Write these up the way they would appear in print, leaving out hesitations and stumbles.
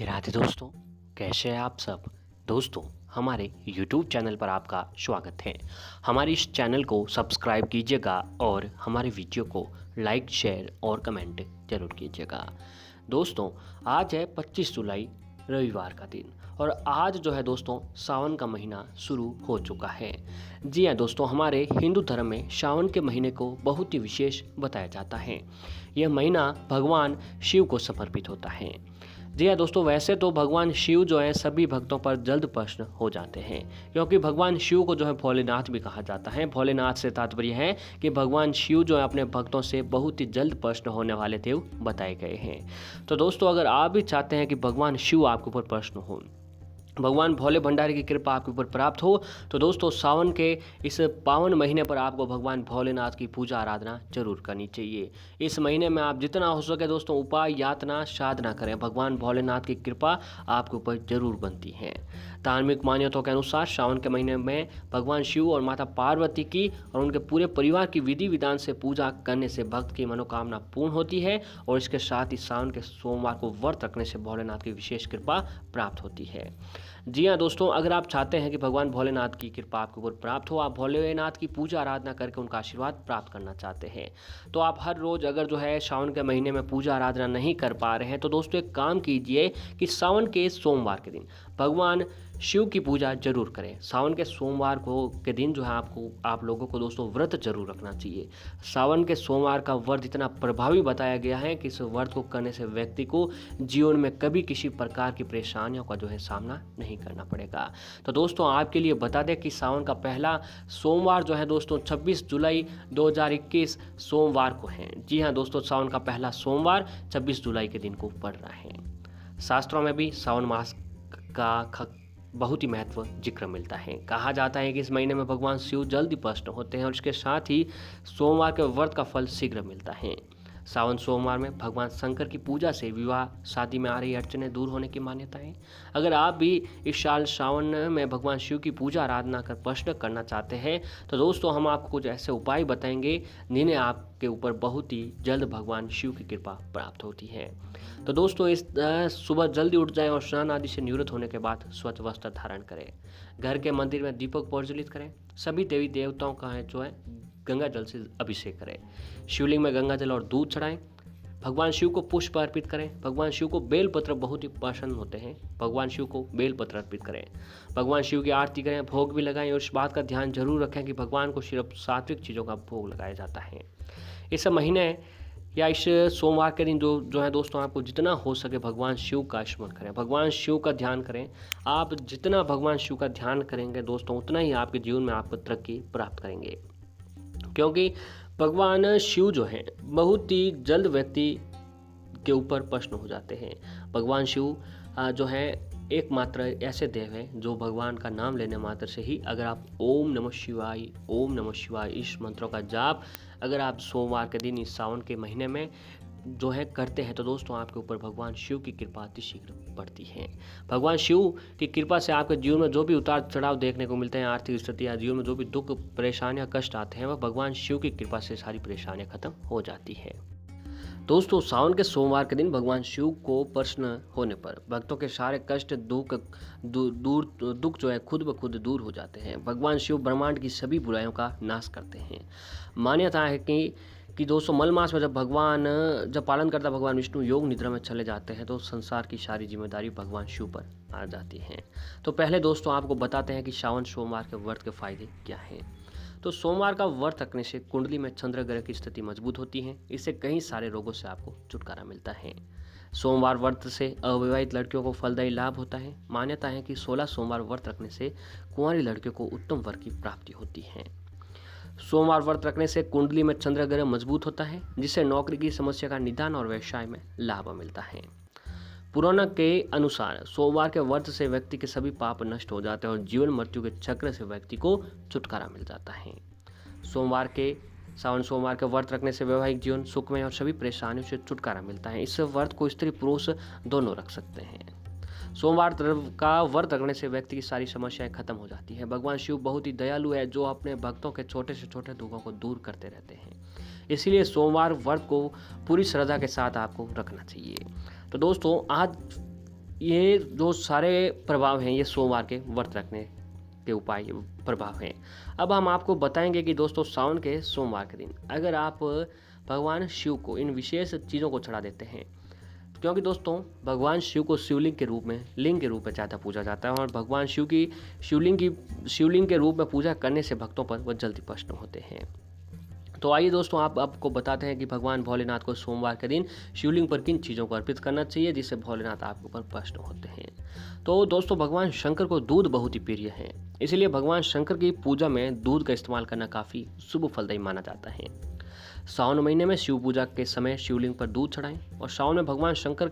राधे दोस्तों, कैसे हैं आप सब। दोस्तों, हमारे YouTube चैनल पर आपका स्वागत है। हमारे इस चैनल को सब्सक्राइब कीजिएगा और हमारे वीडियो को लाइक, शेयर और कमेंट जरूर कीजिएगा। दोस्तों, आज है 25 जुलाई, रविवार का दिन, और आज जो है दोस्तों सावन का महीना शुरू हो चुका है। जी हाँ दोस्तों, हमारे हिंदू धर्म में सावन के महीने को बहुत ही विशेष बताया जाता है। यह महीना भगवान शिव को समर्पित होता है। जी हाँ दोस्तों, वैसे तो भगवान शिव जो है सभी भक्तों पर जल्द प्रसन्न हो जाते हैं, क्योंकि भगवान शिव को जो है भोलेनाथ भी कहा जाता है। भोलेनाथ से तात्पर्य है कि भगवान शिव जो है अपने भक्तों से बहुत ही जल्द प्रसन्न होने वाले देव बताए गए हैं। तो दोस्तों, अगर आप भी चाहते हैं कि भगवान शिव आपके ऊपर प्रसन्न हो, भगवान भोले भंडारी की कृपा आपके ऊपर प्राप्त हो, तो दोस्तों सावन के इस पावन महीने पर आपको भगवान भोलेनाथ की पूजा आराधना जरूर करनी चाहिए। इस महीने में आप जितना हो सके दोस्तों उपाय, यातना, साधना करें। भगवान भोलेनाथ की कृपा आपके ऊपर जरूर बनती है। धार्मिक मान्यताओं के अनुसार सावन के महीने में भगवान शिव और माता पार्वती की और उनके पूरे परिवार की विधि विधान से पूजा करने से भक्त की मनोकामना पूर्ण होती है, और इसके साथ ही सावन के सोमवार को व्रत रखने से भोलेनाथ की विशेष कृपा प्राप्त होती है। जी हाँ दोस्तों, अगर आप चाहते हैं कि भगवान भोलेनाथ की कृपा आपके ऊपर प्राप्त हो, आप भोलेनाथ की पूजा आराधना करके उनका आशीर्वाद प्राप्त करना चाहते हैं, तो आप हर रोज़ अगर जो है सावन के महीने में पूजा आराधना नहीं कर पा रहे हैं, तो दोस्तों एक काम कीजिए कि सावन के सोमवार के दिन भगवान शिव की पूजा जरूर करें। सावन के सोमवार को के दिन जो है आप लोगों को दोस्तों व्रत जरूर रखना चाहिए। सावन के सोमवार का व्रत इतना प्रभावी बताया गया है कि इस व्रत को करने से व्यक्ति को जीवन में कभी किसी प्रकार की परेशानियों का जो है सामना नहीं करना पड़ेगा। तो दोस्तों, आपके लिए बता दें कि सावन का पहला सोमवार जो है दोस्तों 26 जुलाई 2021 सोमवार को है। जी हाँ दोस्तों, सावन का पहला सोमवार 26 जुलाई के दिन को पड़ रहा है। शास्त्रों में भी सावन मास का बहुत ही महत्व जिक्र मिलता है। कहा जाता है कि इस महीने में भगवान शिव जल्दी प्रसन्न होते हैं, और इसके साथ ही सोमवार के व्रत का फल शीघ्र मिलता है। सावन सोमवार में भगवान शंकर की पूजा से विवाह शादी में आ रही अड़चनें दूर होने की मान्यता है। अगर आप भी इस साल सावन में भगवान शिव की पूजा आराधना कर प्रसन्न करना चाहते हैं, तो दोस्तों हम आपको कुछ ऐसे उपाय बताएंगे जिन्हें आपके ऊपर बहुत ही जल्द भगवान शिव की कृपा प्राप्त होती है। तो दोस्तों, इस सुबह जल्दी उठ जाएं और स्नान आदि से निवृत्त होने के बाद स्वच्छ वस्त्र धारण करें। घर के मंदिर में दीपक प्रज्वलित करें। सभी देवी देवताओं का जो है गंगा जल से अभिषेक करें। शिवलिंग में गंगा जल और दूध चढ़ाएं। भगवान शिव को पुष्प अर्पित करें। भगवान शिव को बेलपत्र बहुत ही पसंद होते हैं, भगवान शिव को बेलपत्र अर्पित करें। भगवान शिव की आरती करें, भोग भी लगाएं, और इस बात का ध्यान जरूर रखें कि भगवान को सिर्फ सात्विक चीज़ों का भोग लगाया जाता है। इस महीने या इस सोमवार के दिन जो है दोस्तों आपको जितना हो सके भगवान शिव का स्मरण करें, भगवान शिव का ध्यान करें। आप जितना भगवान शिव का ध्यान करेंगे दोस्तों, उतना ही आपके जीवन में आप तरक्की प्राप्त करेंगे, क्योंकि भगवान शिव जो है बहुत ही जल्द व्यक्ति के ऊपर प्रसन्न हो जाते हैं। भगवान शिव जो है एकमात्र ऐसे देव हैं जो भगवान का नाम लेने मात्र से ही, अगर आप ओम नमः शिवाय इस मंत्रों का जाप अगर आप सोमवार के दिन इस सावन के महीने में जो है करते हैं, तो दोस्तों आपके ऊपर भगवान शिव की कृपा अति शीघ्र बढ़ती है। भगवान शिव की कृपा से आपके जीवन में जो भी उतार चढ़ाव देखने को मिलते हैं, आर्थिक स्थिति या जीवन में जो भी दुख, परेशानियां, कष्ट आते हैं, वह भगवान शिव की कृपा से सारी परेशानियां खत्म हो जाती है। दोस्तों, सावन के सोमवार के दिन भगवान शिव को प्रसन्न होने पर भक्तों के सारे कष्ट, दुख जो है खुद ब खुद दूर हो जाते हैं। भगवान शिव ब्रह्मांड की सभी बुराइयों का नाश करते हैं। मान्यता है कि दोस्तों मल मास में जब पालन करता भगवान विष्णु योग निद्रा में चले जाते हैं, तो संसार की सारी जिम्मेदारी भगवान शिव पर आ जाती है। तो पहले दोस्तों आपको बताते हैं कि सावन सोमवार के व्रत के फायदे क्या हैं। तो सोमवार का व्रत रखने से कुंडली में चंद्र ग्रह की स्थिति मजबूत होती है। इससे कई सारे रोगों से आपको छुटकारा मिलता है। सोमवार व्रत से अविवाहित लड़कियों को फलदायी लाभ होता है। मान्यता है कि 16 सोमवार व्रत रखने से कुंवारी लड़कियों को उत्तम वर की प्राप्ति होती है। सोमवार व्रत रखने से कुंडली में चंद्र ग्रह मजबूत होता है, जिससे नौकरी की समस्या का निदान और व्यवसाय में लाभ मिलता है। पुराण के अनुसार सोमवार के व्रत से व्यक्ति के सभी पाप नष्ट हो जाते हैं और जीवन मृत्यु के चक्र से व्यक्ति को छुटकारा मिल जाता है। सावन सोमवार के व्रत रखने से वैवाहिक जीवन सुखमय और सभी परेशानियों से छुटकारा मिलता है। इस व्रत को स्त्री पुरुष दोनों रख सकते हैं। सोमवार का व्रत रखने से व्यक्ति की सारी समस्याएं खत्म हो जाती है। भगवान शिव बहुत ही दयालु है, जो अपने भक्तों के छोटे से छोटे दुखों को दूर करते रहते हैं। इसलिए सोमवार व्रत को पूरी श्रद्धा के साथ आपको रखना चाहिए। तो दोस्तों, आज ये जो सारे प्रभाव हैं ये सोमवार के व्रत रखने के उपाय प्रभाव हैं। अब हम आपको बताएंगे कि दोस्तों सावन के सोमवार के दिन अगर आप भगवान शिव को इन विशेष चीज़ों को चढ़ा देते हैं, क्योंकि दोस्तों भगवान शिव को शिवलिंग के रूप में, लिंग के रूप में ज़्यादा पूजा जाता है और भगवान शिव की शिवलिंग के रूप में पूजा करने से भक्तों पर वह जल्दी प्रसन्न होते हैं। तो आइए दोस्तों आपको बताते हैं कि भगवान भोलेनाथ को सोमवार के दिन शिवलिंग पर किन चीज़ों को अर्पित करना चाहिए जिससे भोलेनाथ आपके ऊपर प्रसन्न होते हैं। तो दोस्तों भगवान शंकर को दूध बहुत ही प्रिय है, इसलिए भगवान शंकर की पूजा में दूध का इस्तेमाल करना काफ़ी शुभ फलदायी माना जाता है। सावन महीने में शिव पूजा के समय शिवलिंग पर दूध चढ़ाएं और सावन में भगवान शंकर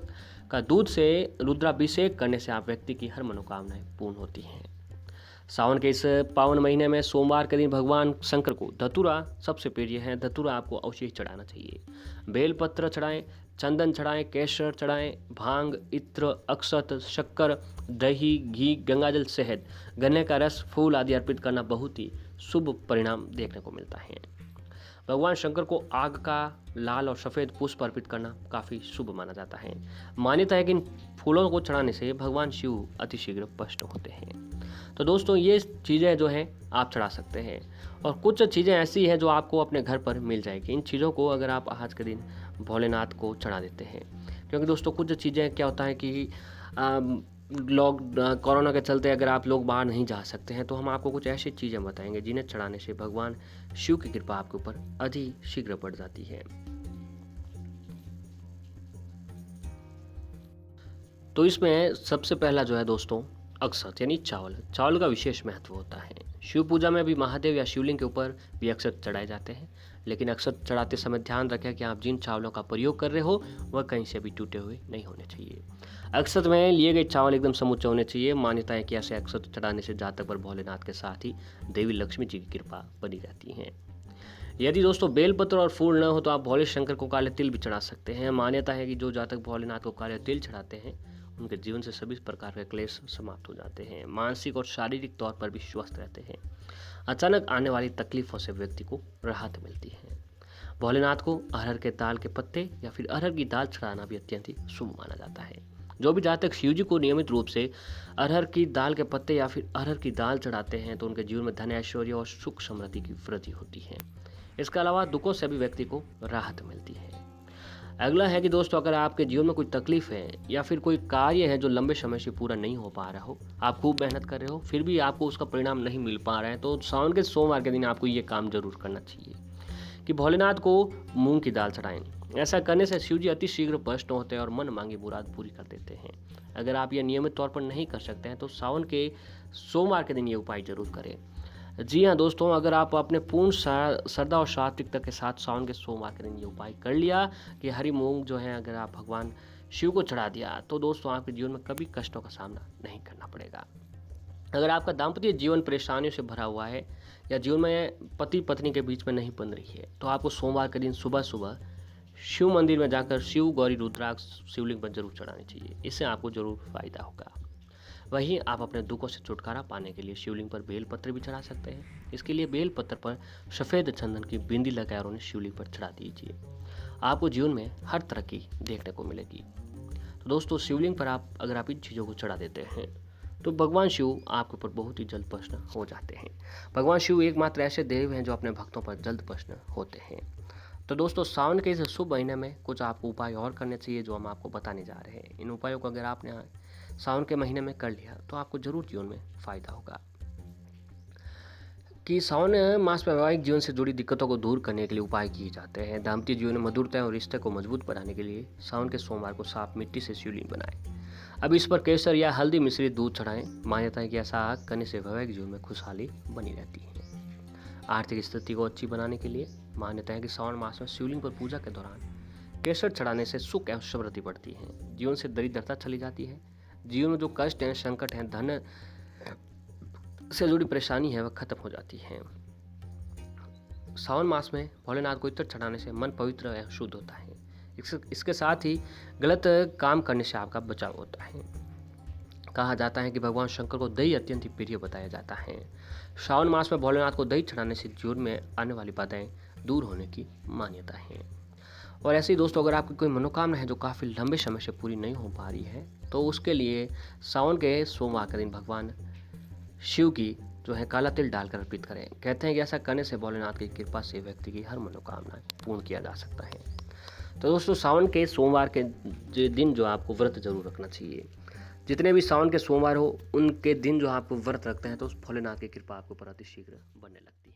का दूध से रुद्राभिषेक करने से आप व्यक्ति की हर मनोकामनाएं पूर्ण होती हैं। सावन के इस पावन महीने में सोमवार के दिन भगवान शंकर को धतूरा सबसे प्रिय है। धतूरा आपको अवश्य चढ़ाना चाहिए। बेलपत्र चढ़ाएं, चंदन चढ़ाएं, केसर चढ़ाएं, भांग, इत्र, अक्षत, शक्कर, दही, घी, गंगाजल, शहद, गन्ने का रस, फूल आदि अर्पित करना बहुत ही शुभ परिणाम देखने को मिलता है। भगवान शंकर को आग का लाल और सफ़ेद पुष्प अर्पित करना काफ़ी शुभ माना जाता है। मान्यता है कि इन फूलों को चढ़ाने से भगवान शिव अतिशीघ्र प्रसन्न होते हैं। तो दोस्तों ये चीज़ें जो हैं आप चढ़ा सकते हैं और कुछ चीज़ें ऐसी हैं जो आपको अपने घर पर मिल जाएगी। इन चीज़ों को अगर आप आज के दिन भोलेनाथ को चढ़ा देते हैं, क्योंकि दोस्तों कुछ चीज़ें क्या होता है कि कोरोना के चलते अगर आप लोग बाहर नहीं जा सकते हैं तो हम आपको कुछ ऐसी चीज़ें बताएंगे जिन्हें चढ़ाने से भगवान शिव की कृपा आपके ऊपर अति शीघ्र बढ़ जाती है। तो इसमें सबसे पहला जो है दोस्तों अक्षत यानी चावल। चावल का विशेष महत्व होता है। शिव पूजा में भी महादेव या शिवलिंग के ऊपर भी अक्षत चढ़ाए जाते हैं, लेकिन अक्षत चढ़ाते समय ध्यान रखें कि आप जिन चावलों का प्रयोग कर रहे हो वह कहीं से भी टूटे हुए नहीं होने चाहिए। अक्षत में लिए गए चावल एकदम समूचे होने चाहिए। मान्यता है कि ऐसे अक्षत चढ़ाने से जातक पर भोलेनाथ के साथ ही देवी लक्ष्मी जी की कृपा बनी रहती है। यदि दोस्तों बेलपत्र और फूल न हो तो आप भोले शंकर को काले तिल भी चढ़ा सकते हैं। मान्यता है कि जो जातक भोलेनाथ को काले तिल चढ़ाते हैं उनके जीवन से सभी प्रकार के क्लेश समाप्त हो जाते हैं, मानसिक और शारीरिक तौर पर भी स्वस्थ रहते हैं। अचानक आने वाली तकलीफों से व्यक्ति को राहत मिलती है। भोलेनाथ को अरहर के दाल के पत्ते या फिर अरहर की दाल चढ़ाना भी अत्यंत ही शुभ माना जाता है। जो भी जातक शिव जी को नियमित रूप से अरहर की दाल के पत्ते या फिर अरहर की दाल चढ़ाते हैं तो उनके जीवन में धन, ऐश्वर्य और सुख समृद्धि की वृद्धि होती है। इसके अलावा दुखों से भी व्यक्ति को राहत मिलती है। अगला है कि दोस्तों अगर आपके जीवन में कोई तकलीफ है या फिर कोई कार्य है जो लंबे समय से पूरा नहीं हो पा रहा हो, आप खूब मेहनत कर रहे हो फिर भी आपको उसका परिणाम नहीं मिल पा रहा है, तो सावन के सोमवार के दिन आपको ये काम जरूर करना चाहिए कि भोलेनाथ को मूंग की दाल चढ़ाएं। ऐसा करने से शिव जी अति शीघ्र प्रसन्न होते हैं और मन मांगी मुराद पूरी कर देते हैं। अगर आप ये नियमित तौर पर नहीं कर सकते हैं तो सावन के सोमवार के दिन ये उपाय जरूर करें। जी हाँ दोस्तों, अगर आप अपने पूर्ण श्रद्धा और सात्विकता के साथ सावन के सोमवार के दिन ये उपाय कर लिया कि हरी मूंग जो है अगर आप भगवान शिव को चढ़ा दिया तो दोस्तों आपके जीवन में कभी कष्टों का सामना नहीं करना पड़ेगा। अगर आपका दाम्पत्य जीवन परेशानियों से भरा हुआ है या जीवन में पति पत्नी के बीच में नहीं बन रही है तो आपको सोमवार के दिन सुबह सुबह शिव मंदिर में जाकर शिव, गौरी, रुद्राक्ष शिवलिंग पर जरूर चढ़ानी चाहिए। इससे आपको जरूर फायदा होगा। वहीं आप अपने दुखों से छुटकारा पाने के लिए शिवलिंग पर बेलपत्र भी चढ़ा सकते हैं। इसके लिए बेलपत्र पर सफ़ेद चंदन की बिंदी लगाकर और उन्हें शिवलिंग पर चढ़ा दीजिए। आपको जीवन में हर तरक्की देखने को मिलेगी। तो दोस्तों शिवलिंग पर अगर आप इन चीज़ों को चढ़ा देते हैं तो भगवान शिव आपके ऊपर बहुत ही जल्द प्रसन्न हो जाते हैं। भगवान शिव एकमात्र ऐसे देव हैं जो अपने भक्तों पर जल्द प्रसन्न होते हैं। तो दोस्तों सावन के इस शुभ महीने में कुछ आपको उपाय और करने चाहिए जो हम आपको बताने जा रहे हैं। इन उपायों को अगर आपने सावन के महीने में कर लिया तो आपको जरूर जीवन में फायदा होगा। कि सावन मास में वैवाहिक जीवन से जुड़ी दिक्कतों को दूर करने के लिए उपाय किए जाते हैं। दाम्पत्य जीवन में मधुरता और रिश्ते को मजबूत बनाने के लिए सावन के सोमवार को साफ मिट्टी से शिवलिंग बनाएं। अब इस पर केसर या हल्दी मिश्रित दूध चढ़ाएं। मान्यता है कि ऐसा करने से वैवाहिक जीवन में खुशहाली बनी रहती है। आर्थिक स्थिति को अच्छी बनाने के लिए मान्यता है कि सावन मास में शिवलिंग पर पूजा के दौरान केसर चढ़ाने से सुख एवं समृद्धि बढ़ती है। जीवन से दरिद्रता चली जाती है। जीवन में जो कष्ट हैं, संकट हैं, धन से जुड़ी परेशानी है वह खत्म हो जाती है। सावन मास में भोलेनाथ को इत्र चढ़ाने से मन पवित्र एवं शुद्ध होता है। इसके साथ ही गलत काम करने से आपका बचाव होता है। कहा जाता है कि भगवान शंकर को दही अत्यंत ही प्रिय बताया जाता है। श्रावण मास में भोलेनाथ को दही चढ़ाने से जीवन में आने वाली बाधाएं दूर होने की मान्यता है। और ऐसे ही दोस्तों, अगर आपकी कोई मनोकामना है जो काफ़ी लंबे समय से पूरी नहीं हो पा रही है, तो उसके लिए सावन के सोमवार के दिन भगवान शिव की जो है काला तिल डालकर अर्पित करें। कहते हैं कि ऐसा करने से भोलेनाथ की कृपा से व्यक्ति की हर मनोकामना पूर्ण किया जा सकता है। तो दोस्तों, सावन के सोमवार के दिन जो आपको व्रत जरूर रखना चाहिए। जितने भी सावन के सोमवार हो, उनके दिन जो आप व्रत रखते हैं तो उस भोलेनाथ की कृपा आपको पर अति शीघ्र बनने लगती है।